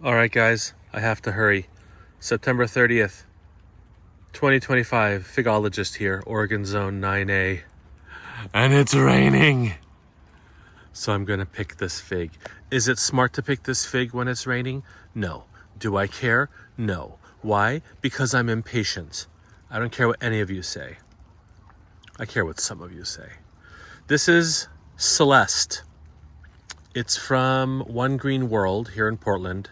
All right, guys, I have to hurry. September 30th, 2025, Figologist here, Oregon Zone 9A. And it's raining. So I'm going to pick this fig. Is it smart to pick this fig when it's raining? No. Do I care? No. Why? Because I'm impatient. I don't care what any of you say. I care what some of you say. This is Celeste. It's from One Green World here in Portland.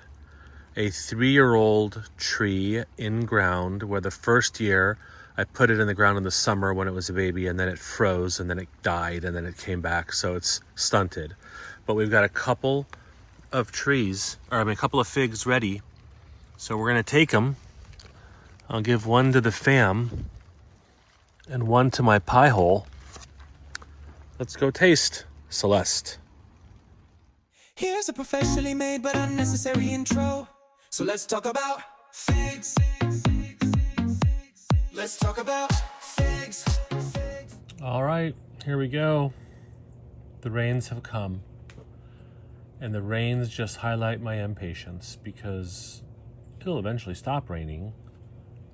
A 3-year-old tree in ground where the first year I put it in the ground in the summer when it was a baby, and then it froze, and then it died, and then it came back, so it's stunted. But we've got a couple of a couple of figs ready, so we're gonna take them. I'll give one to the fam and one to my pie hole. Let's go taste Celeste. Here's a professionally made but unnecessary intro. So let's talk about figs. Let's talk about figs. All right, here we go. The rains have come. And the rains just highlight my impatience because it'll eventually stop raining.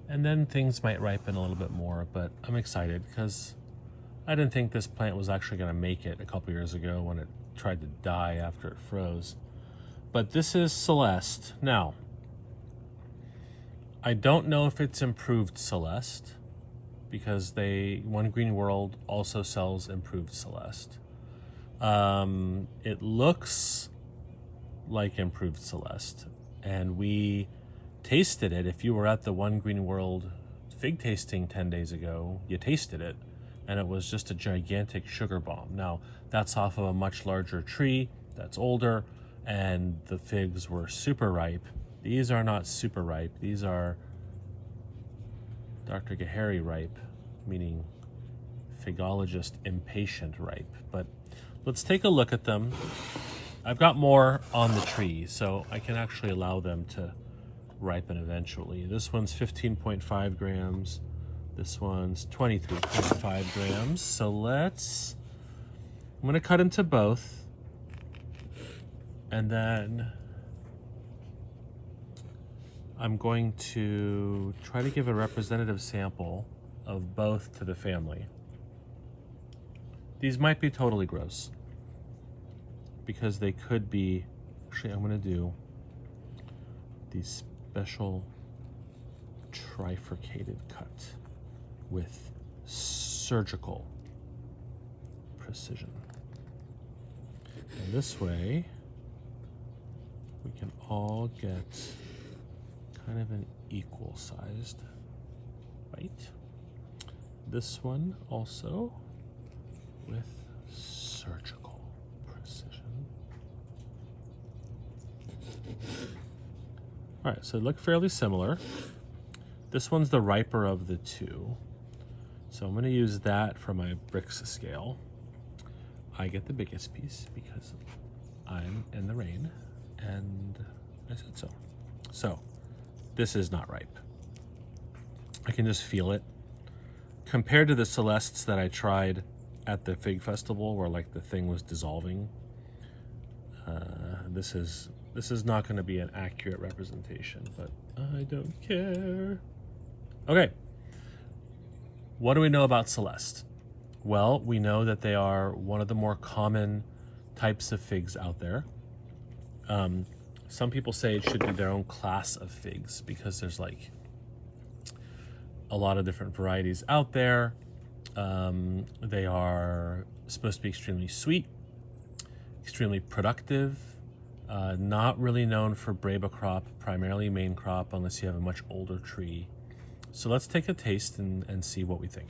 And then things might ripen a little bit more, but I'm excited because I didn't think this plant was actually going to make it a couple years ago when it tried to die after it froze. But this is Celeste. Now, I don't know if it's improved Celeste because One Green World also sells improved Celeste. It looks like improved Celeste, and we tasted it. If you were at the One Green World fig tasting 10 days ago, you tasted it, and it was just a gigantic sugar bomb. Now, that's off of a much larger tree that's older, and the figs were super ripe. These are not super ripe. These are Dr. Gahary ripe, meaning figologist impatient ripe. But let's take a look at them. I've got more on the tree, so I can actually allow them to ripen eventually. This one's 15.5 grams. This one's 23.5 grams. So I'm going to cut into both. And then I'm going to try to give a representative sample of both to the family. These might be totally gross because they could be. Actually, I'm going to do the special trifurcated cut with surgical precision. And this way, we can all get kind of an equal sized bite. This one also with surgical precision. All right, so they look fairly similar. This one's the riper of the two. So I'm going to use that for my brix scale. I get the biggest piece because I'm in the rain, and I said so. So this is not ripe. I can just feel it. Compared to the Celestes that I tried at the Fig Festival where like the thing was dissolving, this is not going to be an accurate representation, but I don't care. Okay. What do we know about Celeste? Well, we know that they are one of the more common types of figs out there. Some people say it should be their own class of figs because there's like a lot of different varieties out there. They are supposed to be extremely sweet, extremely productive, not really known for Braba crop, primarily main crop unless you have a much older tree. So let's take a taste and see what we think.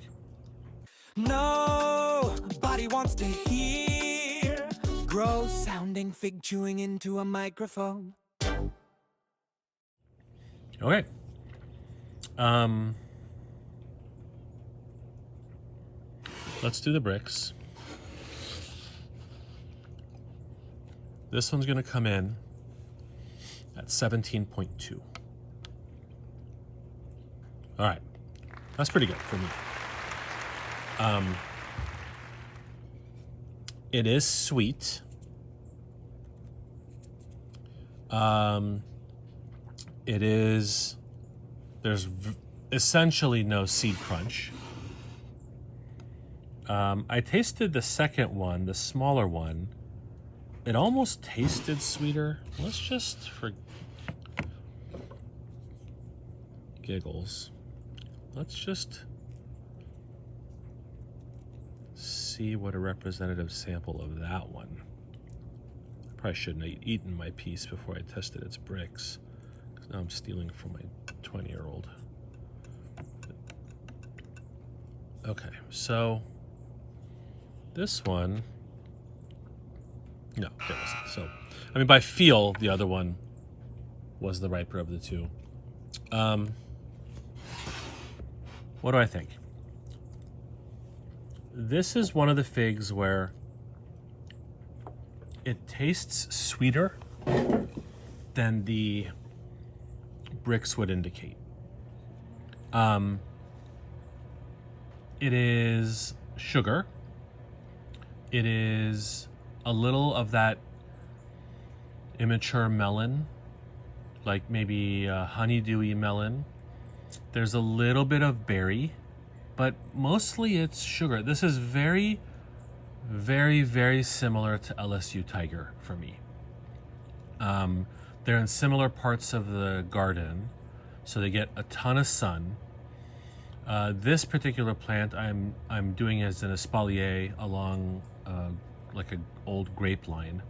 Nobody wants to hear gross sounding fig chewing into a microphone. Okay. Let's do the brix. This one's going to come in at 17.2. All right. That's pretty good for me. It is sweet. There's essentially no seed crunch. I tasted the second one, the smaller one. It almost tasted sweeter. Let's just, for giggles, let's just see what a representative sample of that one. I probably shouldn't have eaten my piece before I tested its brix, because now I'm stealing from my 20-year-old. Okay, so this one, no, it wasn't. So, I mean, by feel, the other one was the riper of the two. What do I think? This is one of the figs where it tastes sweeter than the brix would indicate. It is sugar. It is a little of that immature melon, like maybe a honeydewy melon. There's a little bit of berry, but mostly it's sugar. This is very, very, very similar to LSU Tiger for me. They're in similar parts of the garden, so they get a ton of sun. This particular plant I'm doing as an espalier along like an old grape line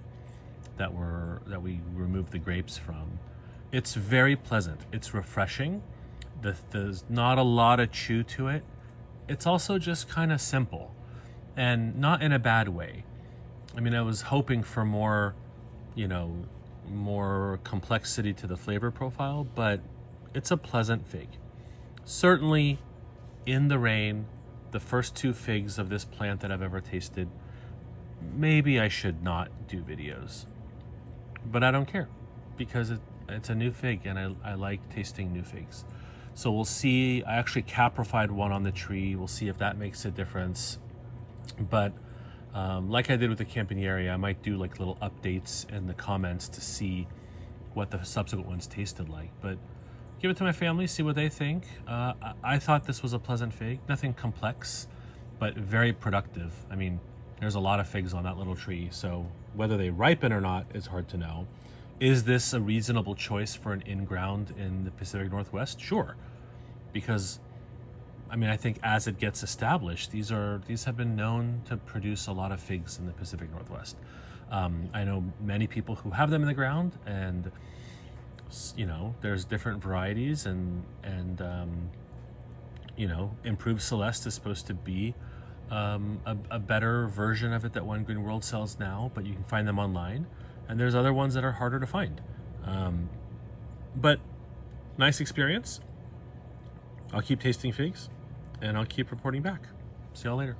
that we removed the grapes from. It's very pleasant. It's refreshing. There's not a lot of chew to it. It's also just kind of simple, and not in a bad way. I mean, I was hoping for more, more complexity to the flavor profile, but it's a pleasant fig. Certainly, in the rain, the first two figs of this plant that I've ever tasted, maybe I should not do videos. But I don't care, because it's a new fig, and I like tasting new figs. So we'll see. I actually caprified one on the tree. We'll see if that makes a difference. But like I did with the Campaniere, I might do like little updates in the comments to see what the subsequent ones tasted like. But give it to my family, see what they think. I thought this was a pleasant fig. Nothing complex, but very productive. I mean, there's a lot of figs on that little tree, so whether they ripen or not is hard to know. Is this a reasonable choice for an in-ground in the Pacific Northwest? Sure, because I mean, I think as it gets established, these have been known to produce a lot of figs in the Pacific Northwest. I know many people who have them in the ground, and there's different varieties, and improved Celeste is supposed to be a better version of it that One Green World sells now, but you can find them online. And there's other ones that are harder to find. But nice experience. I'll keep tasting figs, and I'll keep reporting back. See y'all later.